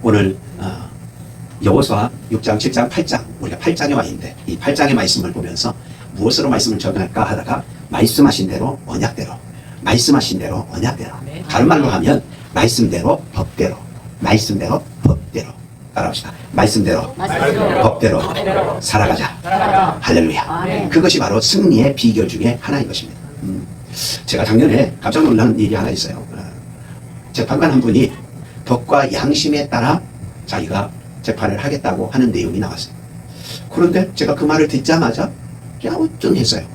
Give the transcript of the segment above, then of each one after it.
오늘 여호수아 6장, 7장, 8장, 우리가 8장에 와 있는데 이 8장의 말씀을 보면서 무엇으로 말씀을 적용할까 하다가 말씀하신 대로 언약대로, 말씀하신 대로 언약대로, 다른 말로 하면 말씀대로 법대로, 말씀대로 법대로. 따라합시다. 말씀대로 법대로 살아가자. 할렐루야. 그것이 바로 승리의 비결 중에 하나인 것입니다. 제가 작년에 깜짝 놀란 일이 하나 있어요. 재판관 한 분이 덕과 양심에 따라 자기가 재판을 하겠다고 하는 내용이 나왔어요. 그런데 제가 그 말을 듣자마자 갸우뚱했어요.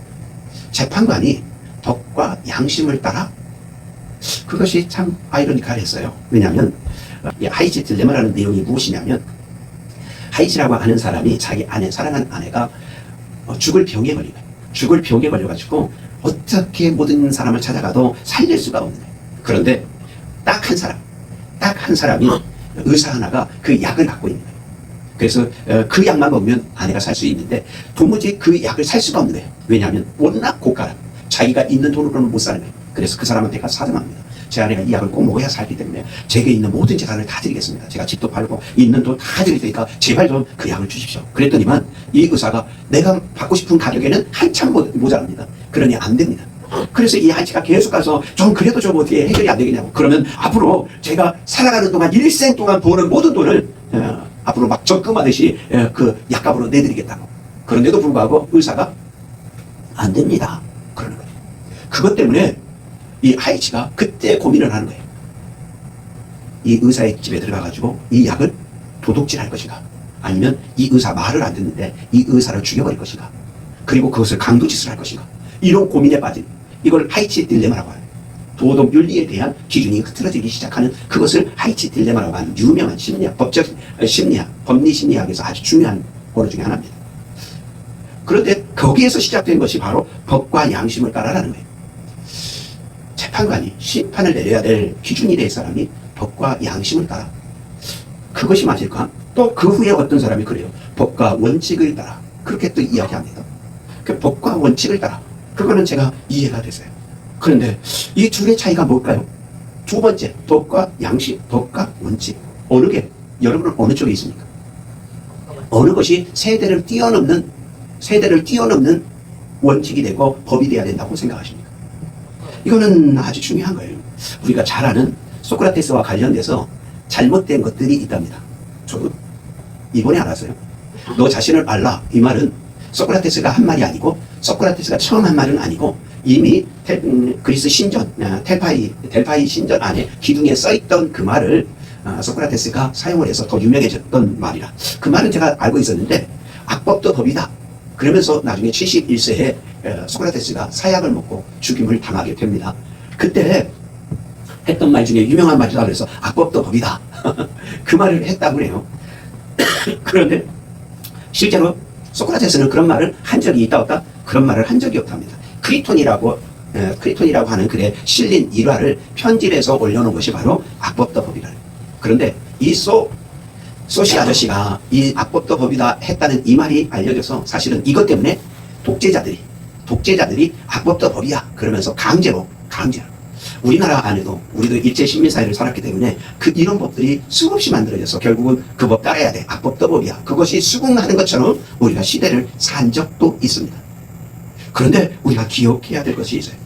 재판관이 덕과 양심을 따라? 그것이 참 아이러니컬했어요. 왜냐하면 하이치 딜레마라는 내용이 무엇이냐면, 하이치라고 하는 사람이 자기 아내, 사랑하는 아내가 죽을 병에 걸린 거예요. 죽을 병에 걸려가지고 어떻게 모든 사람을 찾아가도 살릴 수가 없는 거예요. 그런데 딱 한 사람이 의사 하나가 그 약을 갖고 있는 거예요. 그래서 그 약만 먹으면 아내가 살 수 있는데 도무지 그 약을 살 수가 없는 거예요. 왜냐하면 워낙 고가라. 자기가 있는 돈으로는 못 사는 거예요. 그래서 그 사람한테 가서 사정합니다. 제 아내가 이 약을 꼭 먹어야 살기 때문에 제게 있는 모든 재산을 다 드리겠습니다. 제가 집도 팔고 있는 돈 다 드릴 테니까 제발 좀 그 약을 주십시오. 그랬더니만 이 의사가 내가 받고 싶은 가격에는 한참 모자랍니다. 그러니 안 됩니다. 그래서 이 하이치가 계속 가서 좀 그래도 좀 어떻게 해결이 안 되겠냐고. 그러면 앞으로 제가 살아가는 동안 일생 동안 버는 모든 돈을 앞으로 막 적금하듯이 그 약값으로 내드리겠다고. 그런데도 불구하고 의사가 안 됩니다. 그러는 거예요. 그것 때문에 이 하이치가 그때 고민을 하는 거예요. 이 의사의 집에 들어가가지고 이 약을 도둑질 할 것인가, 아니면 이 의사 말을 안 듣는데 이 의사를 죽여버릴 것인가, 그리고 그것을 강도짓을 할 것인가, 이런 고민에 빠진, 이걸 하이치 딜레마라고 하는, 도덕 윤리에 대한 기준이 흐트러지기 시작하는 그것을 하이치 딜레마라고 하는 유명한 심리학, 법적 심리학, 법리 심리학에서 아주 중요한 언어 중에 하나입니다. 그런데 거기에서 시작된 것이 바로 법과 양심을 따라라는 거예요. 재판관이 심판을 내려야 될 기준이 될 사람이 법과 양심을 따라. 그것이 맞을까? 또 그 후에 어떤 사람이 그래요. 법과 원칙을 따라. 그렇게 또 이야기합니다. 그 법과 원칙을 따라. 그거는 제가 이해가 됐어요. 그런데 이 둘의 차이가 뭘까요? 두 번째, 법과 양심, 법과 원칙. 어느 게, 여러분은 어느 쪽에 있습니까? 어느 것이 세대를 뛰어넘는 원칙이 되고 법이 되어야 된다고 생각하십니까? 이거는 아주 중요한 거예요. 우리가 잘 아는 소크라테스와 관련돼서 잘못된 것들이 있답니다. 저도 이번에 알았어요. 너 자신을 알라. 이 말은 소크라테스가 한 말이 아니고, 소크라테스가 처음 한 말은 아니고, 이미 그리스 신전, 델파이 신전 안에 기둥에 써있던 그 말을 소크라테스가 사용을 해서 더 유명해졌던 말이라. 그 말은 제가 알고 있었는데, 악법도 법이다. 그러면서 나중에 71세에 소크라테스가 사약을 먹고 죽임을 당하게 됩니다. 그때 했던 말 중에 유명한 말이라 그래서 악법도 법이다. 그 말을 했다고 해요. 그런데 실제로 소크라테스는 그런 말을 한 적이 있다 없다? 그런 말을 한 적이 없답니다. 크리톤이라고 하는 글에 실린 일화를 편집해서 올려놓은 것이 바로 악법도 법이라. 그런데 이 소시 아저씨가 이 악법도 법이다 했다는 이 말이 알려져서 사실은 이것 때문에 독재자들이 악법도 법이야 그러면서 강제로 우리나라 안에도 우리도 일제 식민사회를 살았기 때문에 이런 법들이 수없이 만들어져서 결국은 그 법 따라야 돼. 악법도 법이야. 그것이 수긍하는 것처럼 우리가 시대를 산 적도 있습니다. 그런데 우리가 기억해야 될 것이 있어요.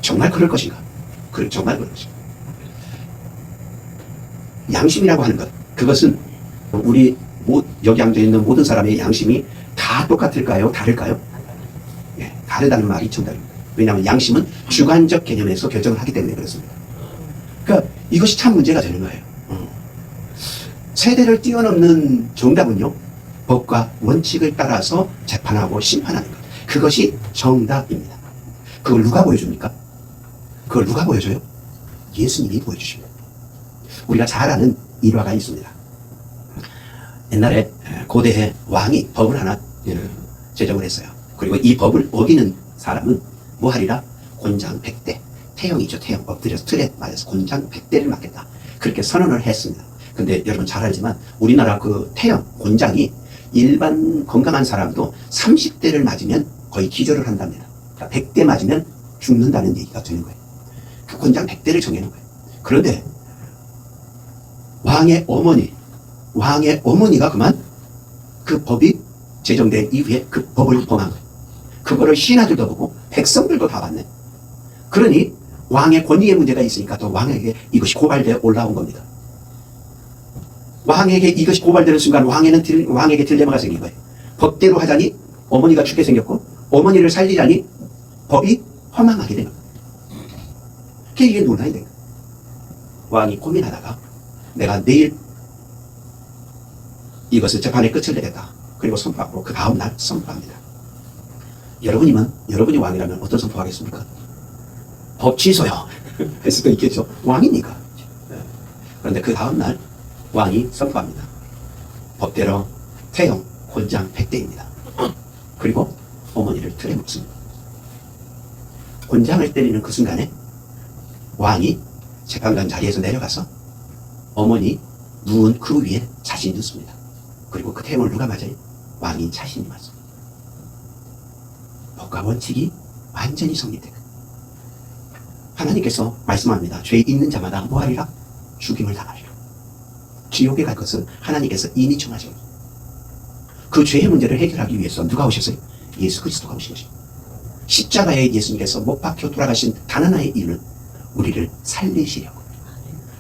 정말 그럴 것인가? 정말 그럴 것인가? 양심이라고 하는 것, 그것은 우리 여기 앉아있는 모든 사람의 양심이 다 똑같을까요? 다를까요? 예, 다르다는 말이 정답입니다. 왜냐하면 양심은 주관적 개념에서 결정을 하기 때문에 그렇습니다. 그러니까 이것이 참 문제가 되는 거예요. 세대를 뛰어넘는 정답은요, 법과 원칙을 따라서 재판하고 심판하는 것. 그것이 정답입니다. 그걸 누가 보여줍니까? 그걸 누가 보여줘요? 예수님이 보여주십니다. 우리가 잘 아는 일화가 있습니다. 옛날에 고대의 왕이 법을 하나 제정을 했어요. 그리고 이 법을 어기는 사람은 뭐 하리라? 곤장 100대. 태형이죠. 태형. 엎드려서 틀에 맞아서 곤장 100대를 맞겠다. 그렇게 선언을 했습니다. 근데 여러분 잘 알지만 우리나라 그 태형, 곤장이 일반 건강한 사람도 30대를 맞으면 거의 기절을 한답니다. 그러니까 100대 맞으면 죽는다는 얘기가 되는 거예요. 그 곤장 100대를 정해놓은 거예요. 그런데 왕의 어머니, 왕의 어머니가 그만 그 법이 제정된 이후에 그 법을 범한 거예요. 그거를 신하들도 보고 백성들도 다 봤네. 그러니 왕의 권위의 문제가 있으니까 또 왕에게 이것이 고발되어 올라온 겁니다. 왕에게 이것이 고발되는 순간 왕에게 딜레마가 생긴 거예요. 법대로 하자니 어머니가 죽게 생겼고, 어머니를 살리자니 법이 허망하게 되는 거예요. 이게 논란이 된 거예요. 왕이 고민하다가 내가 내일 이것을 재판의 끝을 내겠다. 그리고 선포하고 그 다음날 선포합니다. 여러분이 왕이라면 어떤 선포하겠습니까? 법 취소요. 할 수도 있겠죠. 왕이니까. 그런데 그 다음날 왕이 선포합니다. 법대로 태형 곤장 100대입니다. 그리고 어머니를 틀에 묶습니다. 곤장을 때리는 그 순간에 왕이 재판관 자리에서 내려가서 어머니 누운 그 위에 자신이 눕습니다. 그리고 그 태형을 누가 맞아요? 왕이 자신이 맞습니다. 법과 원칙이 완전히 성립된 거예요. 하나님께서 말씀합니다. 죄 있는 자마다 뭐하리라? 죽임을 당하리라. 지옥에 갈 것은 하나님께서 이미 정하셨습니다. 그 죄의 문제를 해결하기 위해서 누가 오셨어요? 예수 그리스도가 오신 것입니다. 십자가에 예수님께서 못 박혀 돌아가신 단 하나의 이유는 우리를 살리시려고.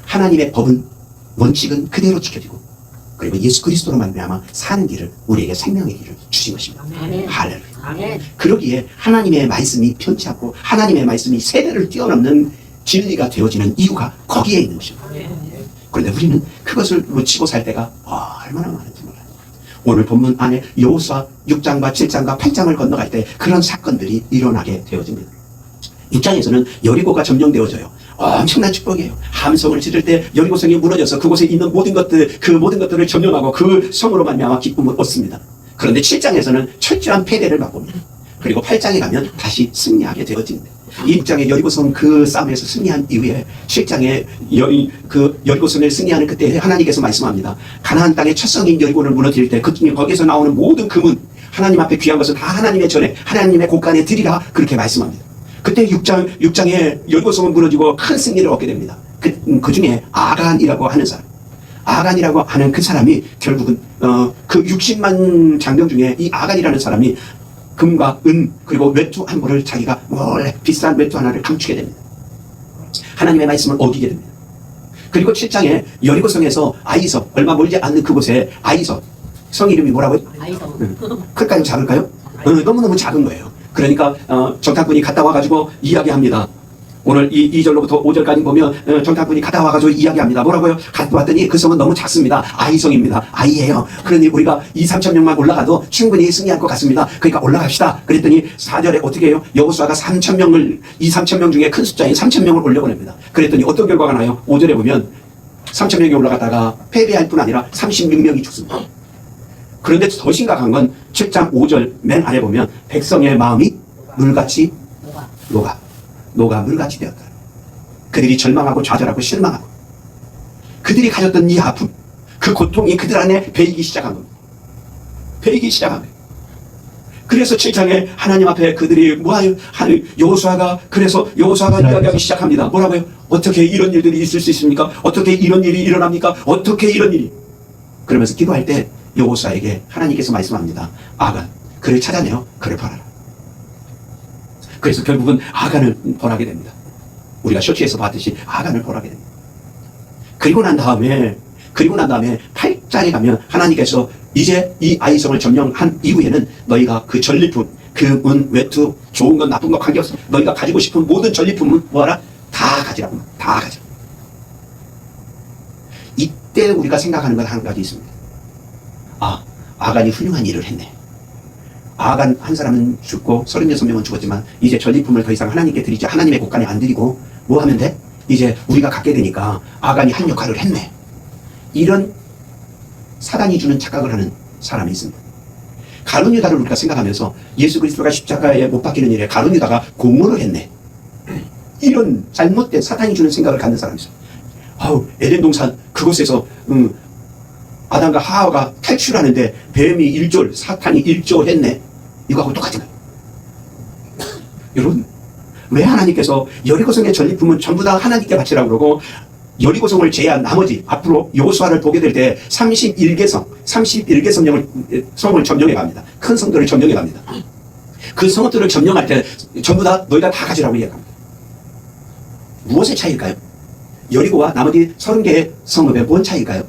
하나님의 법은 원칙은 그대로 지켜지고, 그리고 예수 그리스도로 말미암아 사는 길을, 우리에게 생명의 길을 주신 것입니다. 할렐루야. 그러기에 하나님의 말씀이 편치 않고 하나님의 말씀이 세대를 뛰어넘는 진리가 되어지는 이유가 거기에 있는 것입니다. 그런데 우리는 그것을 놓치고 살 때가 얼마나 많은지 몰라요. 오늘 본문 안에 여호수아 6장과 7장과 8장을 건너갈 때 그런 사건들이 일어나게 되어집니다. 6장에서는 여리고가 점령되어져요. 엄청난 축복이에요. 함성을 지를 때 여리고성이 무너져서 그곳에 있는 모든 것들을 점령하고 그 성으로 말미암아 기쁨을 얻습니다. 그런데 7장에서는 철저한 패배를 맛봅니다. 그리고 8장에 가면 다시 승리하게 되어집니다. 이 6장에 여리고성 그 싸움에서 승리한 이후에 7장에 여리고성을 승리하는 그때 하나님께서 말씀합니다. 가나안 땅의 첫 성인 여리고를 무너뜨릴 때 거기에서 나오는 모든 금은 하나님 앞에 귀한 것은 다 하나님의 전에 하나님의 곳간에 드리라, 그렇게 말씀합니다. 그때 6장에 여리고성은 무너지고 큰 승리를 얻게 됩니다. 그 중에 아간이라고 하는 사람, 아간이라고 하는 그 사람이 결국은 그 60만 장병 중에 이 아간이라는 사람이 금과 은 그리고 외투 한 벌을 자기가 몰래 비싼 외투 하나를 감추게 됩니다. 하나님의 말씀을 어기게 됩니다. 그리고 7장에 여리고성에서 아이석, 얼마 멀지 않는 그곳에 아이석, 성 이름이 뭐라고요? 아이석. 클까요? 작을까요? 너무너무 작은 거예요. 그러니까 정탐꾼이 갔다 와가지고 이야기합니다. 오늘 2절로부터 5절까지 보면 정탐꾼이 갔다 와가지고 이야기합니다. 뭐라고요? 갔다 왔더니 그 성은 너무 작습니다. 아이성입니다. 아이예요. 그러니 우리가 2-3천 명만 올라가도 충분히 승리할 것 같습니다. 그러니까 올라갑시다. 그랬더니 4절에 어떻게 해요? 여호수아가 3천 명 중에 큰 숫자인 3천 명을 올려보냅니다. 그랬더니 어떤 결과가 나요? 5절에 보면 3천 명이 올라갔다가 패배할 뿐 아니라 36명이 죽습니다. 그런데 더 심각한 건 7장 5절 맨 아래 보면 백성의 마음이 물같이 녹아 물같이 되었다. 그들이 절망하고 좌절하고 실망하고 그들이 가졌던 이 아픔, 그 고통이 그들 안에 배이기 시작한 겁니다. 배이기 시작한 거예요. 그래서 7장에 하나님 앞에 그들이 뭐하요? 여호수아가 이야기하기 시작합니다. 뭐라고요? 어떻게 이런 일들이 있을 수 있습니까? 어떻게 이런 일이 일어납니까? 어떻게 이런 일이? 그러면서 기도할 때 여호수아에게 하나님께서 말씀합니다. 아간, 그를 찾아내어 그를 벌하라. 그래서 결국은 아간을 벌하게 됩니다. 우리가 쇼츠에서 봤듯이 아간을 벌하게 됩니다. 그리고 난 다음에 8장에 가면 하나님께서 이제 이 아이성을 점령한 이후에는 너희가 그 전리품, 금은, 외투, 좋은 것, 나쁜 것 관계없어. 너희가 가지고 싶은 모든 전리품은 뭐하라? 다 가지라고. 다 가져. 이때 우리가 생각하는 건 한 가지 있습니다. 아간이 훌륭한 일을 했네. 아간 한 사람은 죽고 36명은 죽었지만 이제 전리품을 더 이상 하나님께 드리지, 하나님의 곳간에 안 드리고 뭐 하면 돼? 이제 우리가 갖게 되니까 아간이 한 역할을 했네. 이런 사단이 주는 착각을 하는 사람이 있습니다. 가룟 유다를 우리가 생각하면서 예수 그리스도가 십자가에 못 박히는 일에 가룟 유다가 공모를 했네. 이런 잘못된 사단이 주는 생각을 갖는 사람이 있어요. 에덴 동산 그곳에서 아담과 하와가 탈출하는데 뱀이 1절, 사탄이 1절 했네. 이거하고 똑같은 거예요. 여러분, 왜 하나님께서 여리고성의 전리품은 전부 다 하나님께 바치라고 그러고 여리고성을 제외한 나머지 앞으로 여호수아를 보게 될 때 31개 성을 점령해 갑니다. 큰 성들을 점령해 갑니다. 그 성들을 점령할 때 전부 다 너희가 다 가지라고 이야기합니다. 무엇의 차이일까요? 여리고와 나머지 30개의 성읍의 뭔 차이일까요?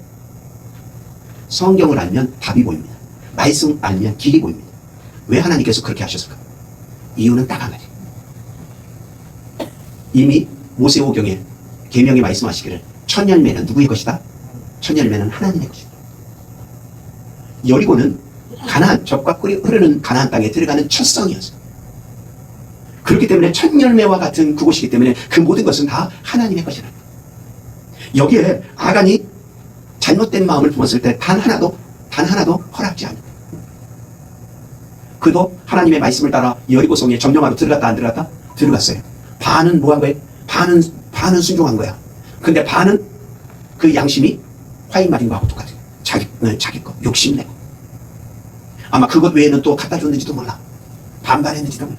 성경을 알면 답이 보입니다. 말씀 알면 길이 보입니다. 왜 하나님께서 그렇게 하셨을까? 이유는 딱 한 가지. 이미 모세오경에 계명에 말씀하시기를 첫 열매는 누구의 것이다? 첫 열매는 하나님의 것이다. 여리고는 가나안, 젖과 꿀이 흐르는 가나안 땅에 들어가는 첫 성이었어요. 그렇기 때문에 첫 열매와 같은 그곳이기 때문에 그 모든 것은 다 하나님의 것이라. 여기에 아간이 잘못된 마음을 품었을 때 단 하나도 허락지 않는다. 그도 하나님의 말씀을 따라 여리고성에 점령하러 들어갔다 안 들어갔다? 들어갔어요. 반은 뭐 한 거예요? 반은 순종한 거야. 근데 반은 그 양심이 화이마린과하고 똑같아요. 자기 거 욕심내고. 아마 그것 외에는 또 갖다 줬는지도 몰라. 반발했는지도 몰라.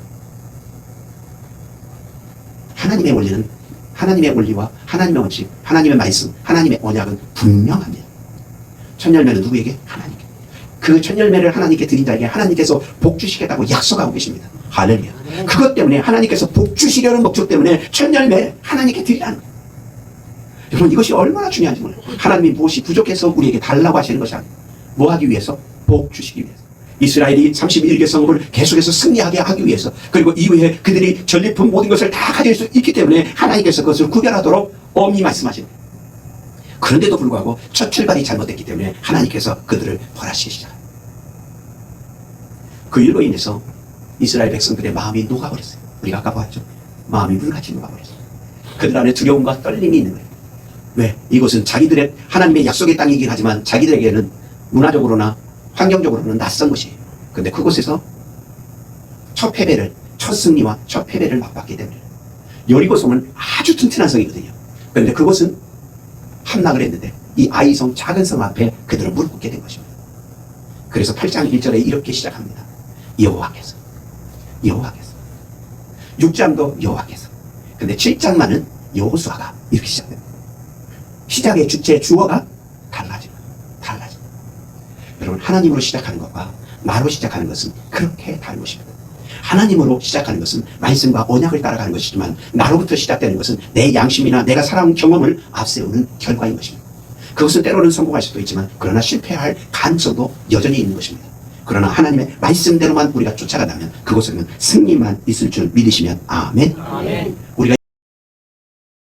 하나님의 원리는, 하나님의 원리와 하나님의 원칙, 하나님의 말씀, 하나님의 언약은 분명합니다. 첫 열매는 누구에게? 하나님께. 그 첫 열매를 하나님께 드린 자에게 하나님께서 복 주시겠다고 약속하고 계십니다. 할렐루야. 그것 때문에 하나님께서 복 주시려는 목적 때문에 첫 열매 하나님께 드리라는 거예요. 여러분, 이것이 얼마나 중요한지 몰라요. 하나님이 무엇이 부족해서 우리에게 달라고 하시는 것이 아니에요. 뭐 하기 위해서? 복 주시기 위해서. 이스라엘이 31개 성읍을 계속해서 승리하게 하기 위해서, 그리고 이후에 그들이 전리품 모든 것을 다 가질 수 있기 때문에 하나님께서 그것을 구별하도록 엄히 말씀하신 거예요. 그런데도 불구하고 첫 출발이 잘못됐기 때문에 하나님께서 그들을 벌하시기 시작합니다. 그 일로 인해서 이스라엘 백성들의 마음이 녹아버렸어요. 우리가 아까 봤죠? 마음이 물같이 녹아버렸어요. 그들 안에 두려움과 떨림이 있는 거예요. 왜? 이곳은 자기들의 하나님의 약속의 땅이긴 하지만 자기들에게는 문화적으로나 환경적으로는 낯선 곳이에요. 근데 그곳에서 첫 패배를, 첫 승리와 첫 패배를 맛봤기 때문에. 여리고성은 아주 튼튼한 성이거든요. 그런데 그곳은 함락을 했는데 이 아이성 작은 성 앞에 그들은 무릎 꿇게 된 것입니다. 그래서 8장 1절에 이렇게 시작합니다. 여호와께서 6장도 여호와께서. 근데 7장만은 여호수아가 이렇게 시작됩니다. 시작의 주체 주어가 달라집니다. 여러분, 하나님으로 시작하는 것과 나로 시작하는 것은 그렇게 다른 것입니다. 하나님으로 시작하는 것은 말씀과 언약을 따라가는 것이지만 나로부터 시작되는 것은 내 양심이나 내가 살아온 경험을 앞세우는 결과인 것입니다. 그것은 때로는 성공할 수도 있지만 그러나 실패할 가능성도 여전히 있는 것입니다. 그러나 하나님의 말씀대로만 우리가 쫓아간다면 그곳에는 승리만 있을 줄 믿으시면 아멘. 우리가